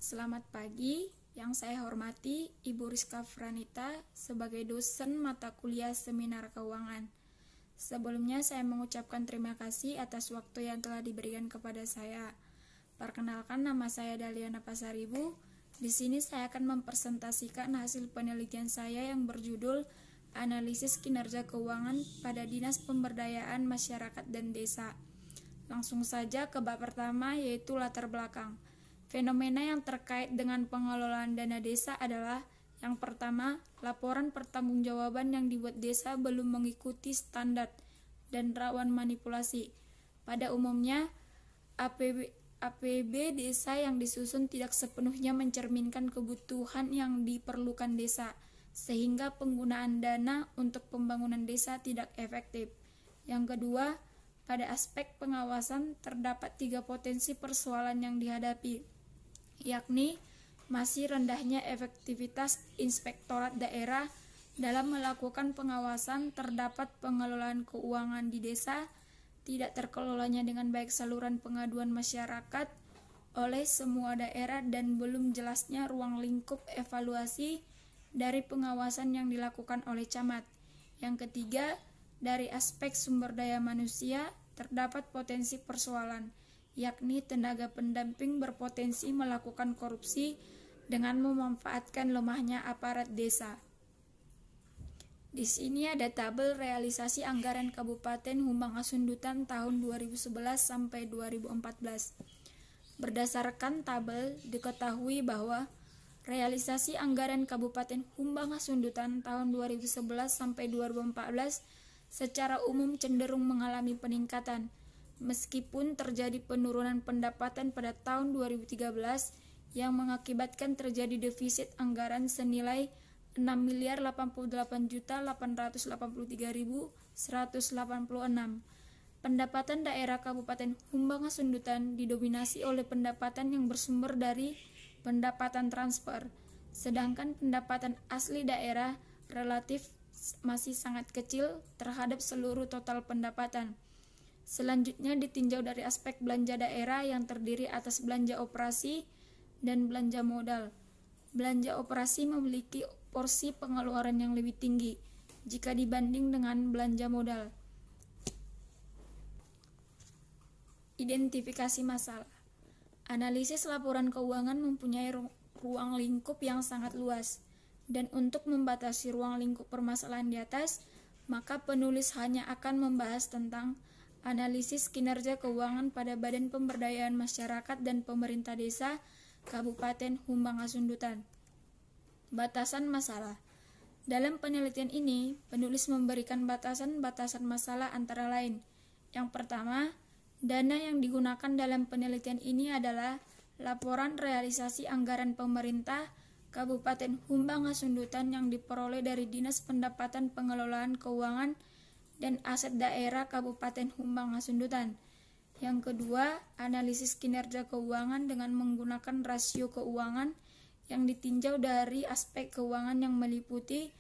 Selamat pagi, yang saya hormati Ibu Rizka Franita sebagai dosen mata kuliah Seminar Keuangan. Sebelumnya saya mengucapkan terima kasih atas waktu yang telah diberikan kepada saya. Perkenalkan, nama saya Daliana Pasaribu. Di sini saya akan mempresentasikan hasil penelitian saya yang berjudul Analisis Kinerja Keuangan pada Dinas Pemberdayaan Masyarakat dan Desa. Langsung saja ke bab pertama, yaitu latar belakang. Fenomena yang terkait dengan pengelolaan dana desa adalah yang pertama, laporan pertanggungjawaban yang dibuat desa belum mengikuti standar dan rawan manipulasi. Pada umumnya, APB desa yang disusun tidak sepenuhnya mencerminkan kebutuhan yang diperlukan desa, sehingga penggunaan dana untuk pembangunan desa tidak efektif. Yang kedua, pada aspek pengawasan terdapat 3 potensi persoalan yang dihadapi, yakni masih rendahnya efektivitas inspektorat daerah dalam melakukan pengawasan terdapat pengelolaan keuangan di desa, tidak terkelolanya dengan baik saluran pengaduan masyarakat oleh semua daerah, dan belum jelasnya ruang lingkup evaluasi dari pengawasan yang dilakukan oleh camat. Yang ketiga, dari aspek sumber daya manusia terdapat potensi persoalan, yakni tenaga pendamping berpotensi melakukan korupsi dengan memanfaatkan lemahnya aparat desa. Di sini ada tabel realisasi anggaran Kabupaten Humbang Hasundutan tahun 2011 sampai 2014. Berdasarkan tabel, diketahui bahwa realisasi anggaran Kabupaten Humbang Hasundutan tahun 2011 sampai 2014 secara umum cenderung mengalami peningkatan, meskipun terjadi penurunan pendapatan pada tahun 2013 yang mengakibatkan terjadi defisit anggaran senilai 6.088.883.186. Pendapatan daerah Kabupaten Humbang Hasundutan didominasi oleh pendapatan yang bersumber dari pendapatan transfer, sedangkan pendapatan asli daerah relatif masih sangat kecil terhadap seluruh total pendapatan. Selanjutnya ditinjau dari aspek belanja daerah yang terdiri atas belanja operasi dan belanja modal. Belanja operasi memiliki porsi pengeluaran yang lebih tinggi jika dibanding dengan belanja modal. Identifikasi masalah. Analisis laporan keuangan mempunyai ruang lingkup yang sangat luas, dan untuk membatasi ruang lingkup permasalahan di atas, maka penulis hanya akan membahas tentang analisis kinerja keuangan pada Badan Pemberdayaan Masyarakat dan Pemerintah Desa Kabupaten Humbang Hasundutan. Batasan masalah. Dalam penelitian ini, penulis memberikan batasan-batasan masalah antara lain. Yang pertama, dana yang digunakan dalam penelitian ini adalah laporan realisasi anggaran pemerintah Kabupaten Humbang Hasundutan yang diperoleh dari Dinas Pendapatan Pengelolaan Keuangan dan Aset Daerah Kabupaten Humbang Hasundutan. Yang kedua, analisis kinerja keuangan dengan menggunakan rasio keuangan yang ditinjau dari aspek keuangan yang meliputi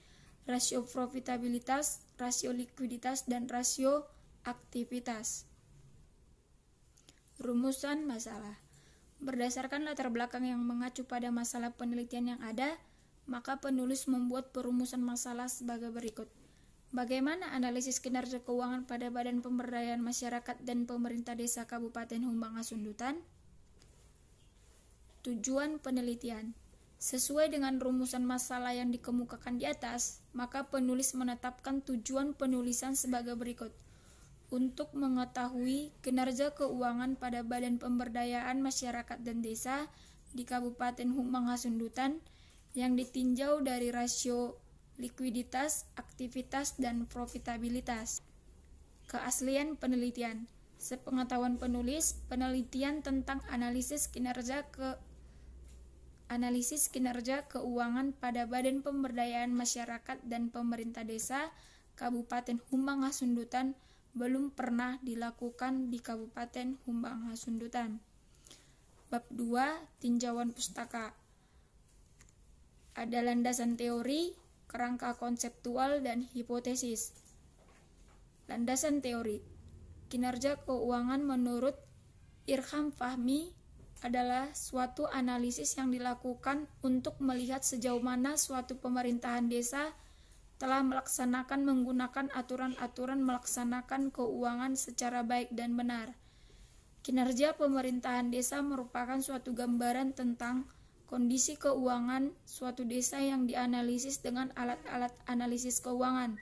rasio profitabilitas, rasio likuiditas, dan rasio aktivitas. Rumusan masalah. Berdasarkan latar belakang yang mengacu pada masalah penelitian yang ada, maka penulis membuat perumusan masalah sebagai berikut. Bagaimana analisis kinerja keuangan pada Badan Pemberdayaan Masyarakat dan Pemerintah Desa Kabupaten Humbang Hasundutan? Tujuan penelitian. Sesuai dengan rumusan masalah yang dikemukakan di atas, maka penulis menetapkan tujuan penulisan sebagai berikut. Untuk mengetahui kinerja keuangan pada Badan Pemberdayaan Masyarakat dan Desa di Kabupaten Humbang Hasundutan yang ditinjau dari rasio likuiditas, aktivitas, dan profitabilitas. Keaslian penelitian. Sepengetahuan penulis, penelitian tentang analisis kinerja keuangan pada Badan Pemberdayaan Masyarakat dan Pemerintah Desa Kabupaten Humbang Hasundutan belum pernah dilakukan di Kabupaten Humbang Hasundutan. Bab 2, tinjauan pustaka. Ada landasan teori, kerangka konseptual, dan hipotesis. Landasan teori. Kinerja keuangan menurut Irham Fahmi adalah suatu analisis yang dilakukan untuk melihat sejauh mana suatu pemerintahan desa telah menggunakan aturan-aturan melaksanakan keuangan secara baik dan benar. Kinerja pemerintahan desa merupakan suatu gambaran tentang kondisi keuangan suatu desa yang dianalisis dengan alat-alat analisis keuangan,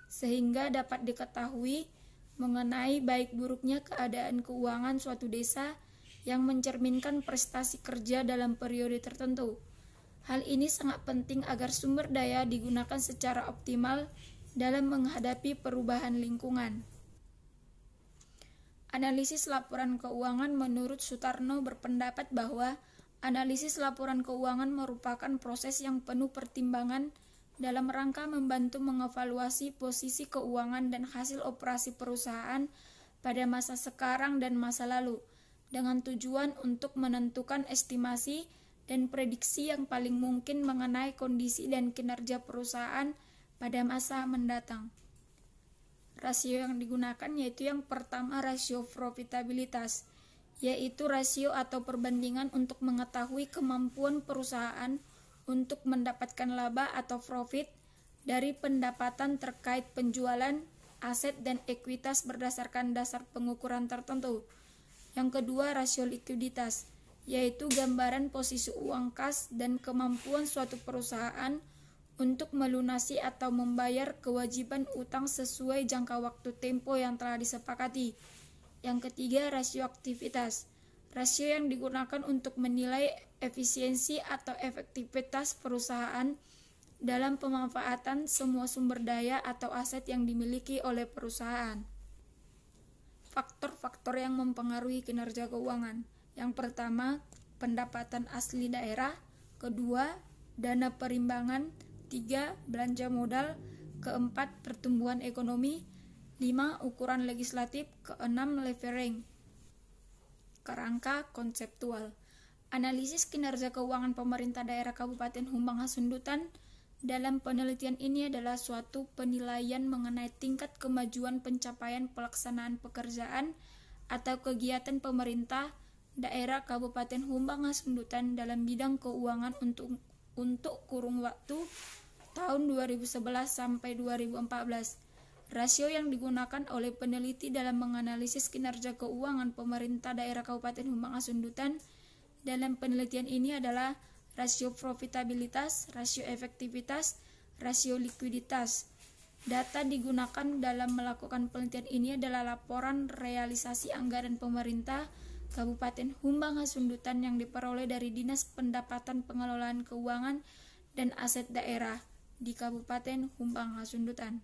sehingga dapat diketahui mengenai baik buruknya keadaan keuangan suatu desa yang mencerminkan prestasi kerja dalam periode tertentu. Hal ini sangat penting agar sumber daya digunakan secara optimal dalam menghadapi perubahan lingkungan. Analisis laporan keuangan menurut Sutarno berpendapat bahwa analisis laporan keuangan merupakan proses yang penuh pertimbangan dalam rangka membantu mengevaluasi posisi keuangan dan hasil operasi perusahaan pada masa sekarang dan masa lalu, dengan tujuan untuk menentukan estimasi dan prediksi yang paling mungkin mengenai kondisi dan kinerja perusahaan pada masa mendatang. Rasio yang digunakan yaitu yang pertama rasio profitabilitas, yaitu rasio atau perbandingan untuk mengetahui kemampuan perusahaan untuk mendapatkan laba atau profit dari pendapatan terkait penjualan, aset, dan ekuitas berdasarkan dasar pengukuran tertentu. Yang kedua, rasio likuiditas, yaitu gambaran posisi uang kas dan kemampuan suatu perusahaan untuk melunasi atau membayar kewajiban utang sesuai jangka waktu tempo yang telah disepakati. Yang ketiga, rasio aktivitas, rasio yang digunakan untuk menilai efisiensi atau efektivitas perusahaan dalam pemanfaatan semua sumber daya atau aset yang dimiliki oleh perusahaan. Faktor-faktor yang mempengaruhi kinerja keuangan. Yang pertama, pendapatan asli daerah. Kedua, dana perimbangan. 3. Belanja modal. Keempat, pertumbuhan ekonomi. 5. Ukuran legislatif. Keenam, levering. Kerangka konseptual. Analisis kinerja keuangan pemerintah daerah Kabupaten Humbang Hasundutan dalam penelitian ini adalah suatu penilaian mengenai tingkat kemajuan pencapaian pelaksanaan pekerjaan atau kegiatan pemerintah daerah Kabupaten Humbang Hasundutan dalam bidang keuangan untuk kurun waktu tahun 2011 sampai 2014. Rasio yang digunakan oleh peneliti dalam menganalisis kinerja keuangan pemerintah daerah Kabupaten Humbang Hasundutan dalam penelitian ini adalah rasio profitabilitas, rasio efektivitas, rasio likuiditas. Data digunakan dalam melakukan penelitian ini adalah laporan realisasi anggaran pemerintah Kabupaten Humbang Hasundutan yang diperoleh dari Dinas Pendapatan Pengelolaan Keuangan dan Aset Daerah di Kabupaten Humbang Hasundutan.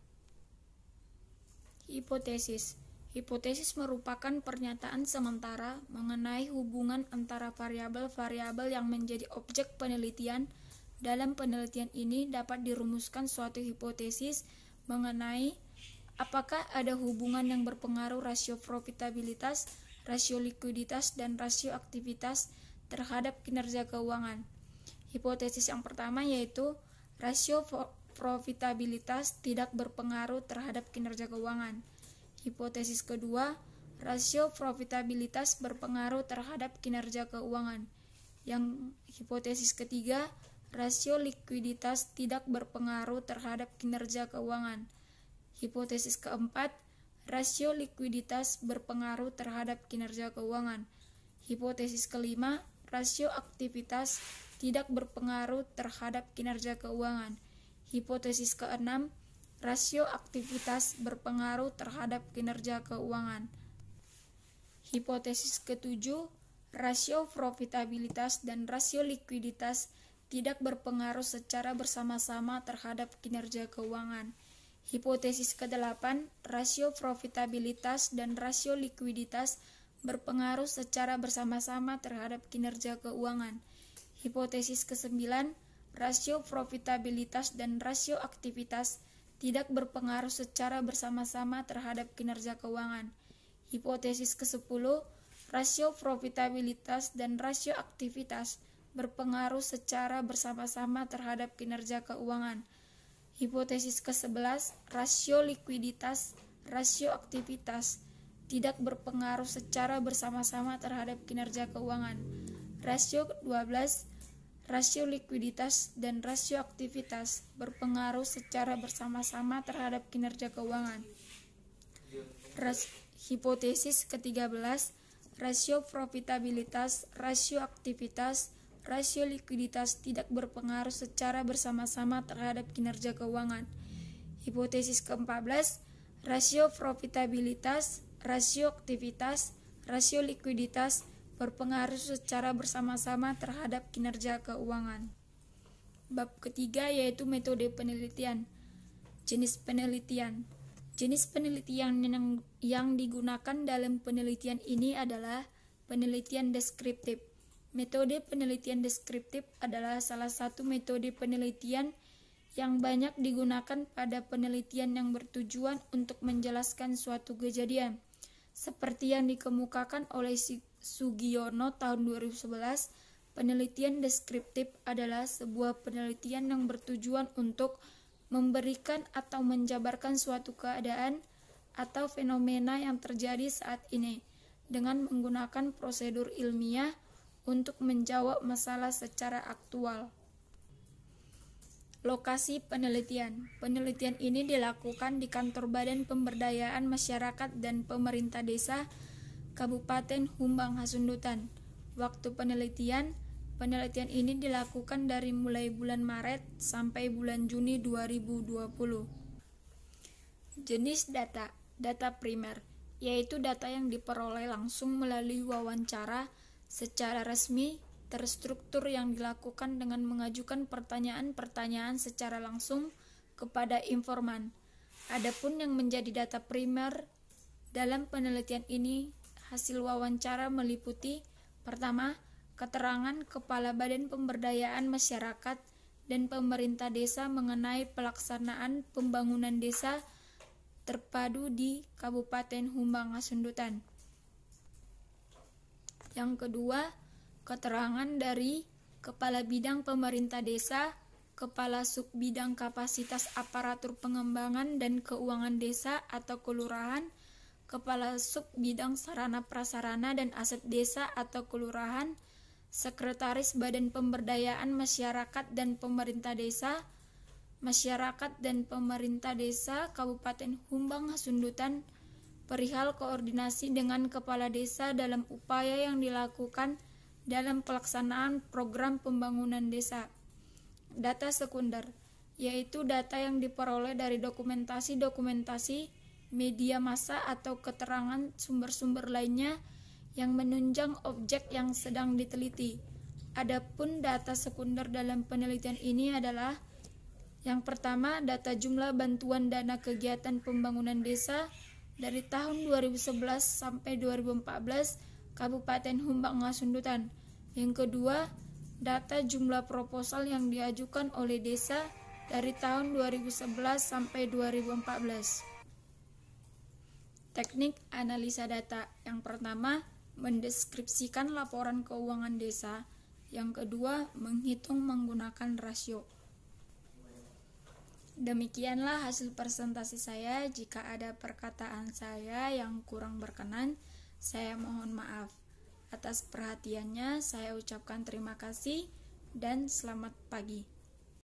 Hipotesis. Hipotesis merupakan pernyataan sementara mengenai hubungan antara variabel-variabel yang menjadi objek penelitian. Dalam penelitian ini dapat dirumuskan suatu hipotesis mengenai apakah ada hubungan yang berpengaruh rasio profitabilitas, rasio likuiditas, dan rasio aktivitas terhadap kinerja keuangan. Hipotesis yang pertama yaitu rasio profitabilitas tidak berpengaruh terhadap kinerja keuangan. Hipotesis kedua, rasio profitabilitas berpengaruh terhadap kinerja keuangan. Yang hipotesis ketiga, rasio likuiditas tidak berpengaruh terhadap kinerja keuangan. Hipotesis keempat, rasio likuiditas berpengaruh terhadap kinerja keuangan. Hipotesis kelima, rasio aktivitas tidak berpengaruh terhadap kinerja keuangan. Hipotesis keenam, rasio aktivitas berpengaruh terhadap kinerja keuangan. Hipotesis ketujuh, rasio profitabilitas dan rasio likuiditas tidak berpengaruh secara bersama-sama terhadap kinerja keuangan. Hipotesis kedelapan, rasio profitabilitas dan rasio likuiditas berpengaruh secara bersama-sama terhadap kinerja keuangan. Hipotesis kesembilan, rasio profitabilitas dan rasio aktivitas tidak berpengaruh secara bersama-sama terhadap kinerja keuangan. Hipotesis ke-10, rasio profitabilitas dan rasio aktivitas berpengaruh secara bersama-sama terhadap kinerja keuangan. Hipotesis ke-11, rasio likuiditas, rasio aktivitas tidak berpengaruh secara bersama-sama terhadap kinerja keuangan. Rasio 12, rasio likuiditas dan rasio aktivitas berpengaruh secara bersama-sama terhadap kinerja keuangan. Hipotesis ke-13, rasio profitabilitas, rasio aktivitas, rasio likuiditas tidak berpengaruh secara bersama-sama terhadap kinerja keuangan. Hipotesis ke-14, rasio profitabilitas, rasio aktivitas, rasio likuiditas berpengaruh secara bersama-sama terhadap kinerja keuangan. Bab ketiga yaitu metode penelitian. Jenis penelitian. Jenis penelitian yang digunakan dalam penelitian ini adalah penelitian deskriptif. Metode penelitian deskriptif adalah salah satu metode penelitian yang banyak digunakan pada penelitian yang bertujuan untuk menjelaskan suatu kejadian. Seperti yang dikemukakan oleh Sugiono tahun 2011, penelitian deskriptif adalah sebuah penelitian yang bertujuan untuk memberikan atau menjabarkan suatu keadaan atau fenomena yang terjadi saat ini dengan menggunakan prosedur ilmiah untuk menjawab masalah secara aktual. Lokasi penelitian. Penelitian ini dilakukan di Kantor Badan Pemberdayaan Masyarakat dan Pemerintah Desa, Kabupaten Humbang Hasundutan. Waktu penelitian ini dilakukan dari mulai bulan Maret sampai bulan Juni 2020. Jenis data. Data primer, yaitu data yang diperoleh langsung melalui wawancara secara resmi, terstruktur yang dilakukan dengan mengajukan pertanyaan-pertanyaan secara langsung kepada informan. Adapun yang menjadi data primer dalam penelitian ini, hasil wawancara meliputi: pertama, keterangan Kepala Badan Pemberdayaan Masyarakat dan Pemerintah Desa mengenai pelaksanaan pembangunan desa terpadu di Kabupaten Humbang Hasundutan. Yang kedua, keterangan dari Kepala Bidang Pemerintah Desa, Kepala Subbidang Kapasitas Aparatur Pengembangan dan Keuangan Desa atau Kelurahan, Kepala Subbidang Sarana Prasarana dan Aset Desa atau Kelurahan, Sekretaris Badan Pemberdayaan Masyarakat dan Pemerintah Desa, Masyarakat dan Pemerintah Desa Kabupaten Humbang Hasundutan perihal koordinasi dengan Kepala Desa dalam upaya yang dilakukan dalam pelaksanaan program pembangunan desa. Data sekunder, yaitu data yang diperoleh dari dokumentasi, media massa atau keterangan sumber-sumber lainnya yang menunjang objek yang sedang diteliti. Adapun data sekunder dalam penelitian ini adalah: yang pertama, data jumlah bantuan dana kegiatan pembangunan desa dari tahun 2011 sampai 2014 Kabupaten Humbang Hasundutan. Yang kedua, data jumlah proposal yang diajukan oleh desa dari tahun 2011 sampai 2014. Teknik analisa data. Yang pertama, mendeskripsikan laporan keuangan desa. Yang kedua, menghitung menggunakan rasio. Demikianlah hasil presentasi saya. Jika ada perkataan saya yang kurang berkenan, saya mohon maaf. Atas perhatiannya, saya ucapkan terima kasih dan selamat pagi.